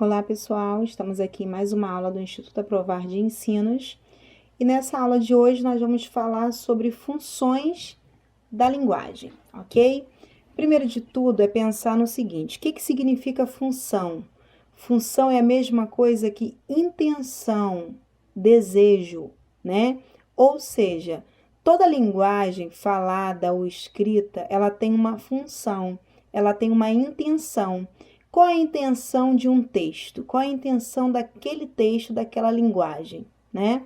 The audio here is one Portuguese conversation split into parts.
Olá, pessoal! Estamos aqui em mais uma aula do Instituto Aprovar de Ensinos. E nessa aula de hoje nós vamos falar sobre funções da linguagem, ok? Primeiro de tudo é pensar no seguinte: o que significa função? Função é a mesma coisa que intenção, desejo, né? Ou seja, toda linguagem falada ou escrita, ela tem uma função, ela tem uma intenção. Qual é a intenção de um texto? Qual é a intenção daquele texto, daquela linguagem, né?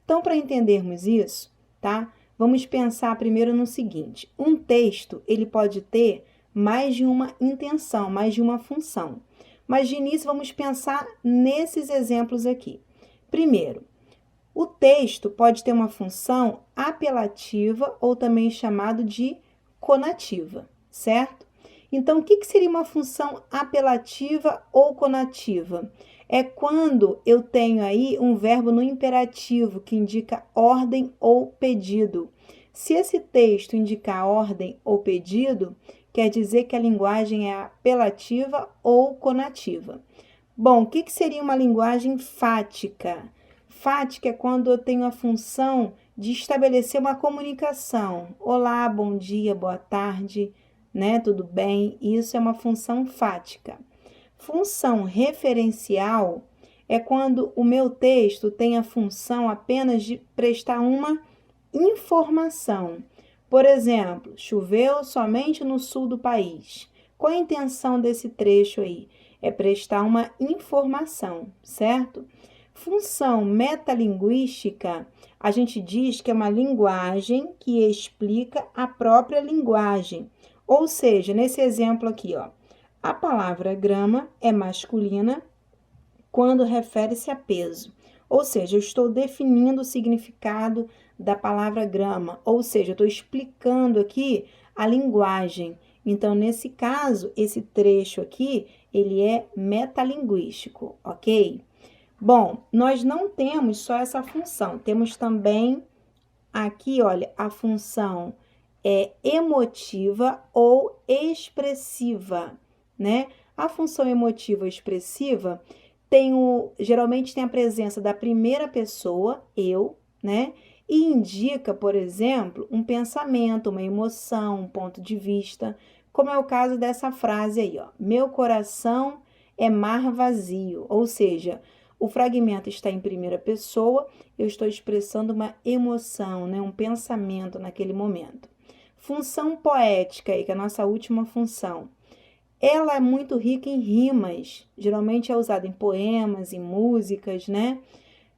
Então, para entendermos isso, tá? Vamos pensar primeiro no seguinte: um texto, ele pode ter mais de uma intenção, mais de uma função. Mas de início, vamos pensar nesses exemplos aqui. Primeiro, o texto pode ter uma função apelativa ou também chamado de conativa, certo? Então, o que seria uma função apelativa ou conativa? É quando eu tenho aí um verbo no imperativo que indica ordem ou pedido. Se esse texto indicar ordem ou pedido, quer dizer que a linguagem é apelativa ou conativa. Bom, o que seria uma linguagem fática? Fática é quando eu tenho a função de estabelecer uma comunicação. Olá, bom dia, boa tarde, né? Tudo bem? Isso é uma função fática. Função referencial é quando o meu texto tem a função apenas de prestar uma informação. Por exemplo, choveu somente no sul do país. Qual a intenção desse trecho aí? É prestar uma informação, certo? Função metalinguística, a gente diz que é uma linguagem que explica a própria linguagem. Ou seja, nesse exemplo aqui, ó, a palavra grama é masculina quando refere-se a peso. Ou seja, eu estou definindo o significado da palavra grama, ou seja, eu estou explicando aqui a linguagem. Então, nesse caso, esse trecho aqui, ele é metalinguístico, ok? Bom, nós não temos só essa função, temos também aqui, olha, a função emotiva ou expressiva, né? A função emotiva ou expressiva geralmente tem a presença da primeira pessoa, eu, né? E indica, por exemplo, um pensamento, uma emoção, um ponto de vista, como é o caso dessa frase aí, ó. Meu coração é mar vazio, ou seja, o fragmento está em primeira pessoa, eu estou expressando uma emoção, né? Um pensamento naquele momento. Função poética aí, que é a nossa última função. Ela é muito rica em rimas, geralmente é usada em poemas, em músicas, né?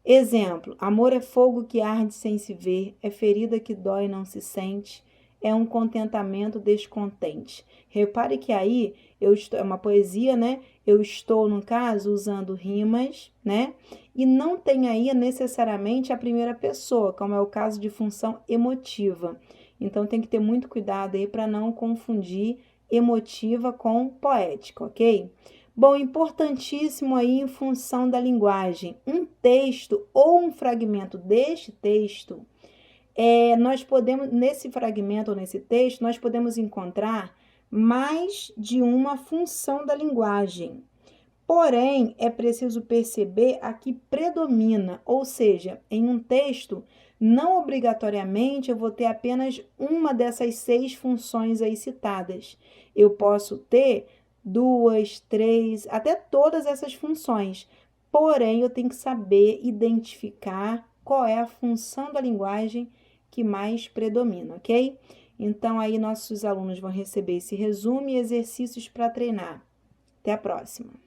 Exemplo: amor é fogo que arde sem se ver, é ferida que dói e não se sente, é um contentamento descontente. Repare que aí é uma poesia, né? Eu estou, no caso, usando rimas, né? E não tem aí necessariamente a primeira pessoa, como é o caso de função emotiva. Então tem que ter muito cuidado aí para não confundir emotiva com poética, ok? Bom, importantíssimo aí em função da linguagem, um texto ou um fragmento deste texto, nós podemos, nesse fragmento ou nesse texto, nós podemos encontrar mais de uma função da linguagem. Porém, é preciso perceber a que predomina, ou seja, em um texto, não obrigatoriamente eu vou ter apenas uma dessas 6 funções aí citadas. Eu posso ter 2, 3, até todas essas funções. Porém, eu tenho que saber identificar qual é a função da linguagem que mais predomina, ok? Então, aí nossos alunos vão receber esse resumo e exercícios para treinar. Até a próxima!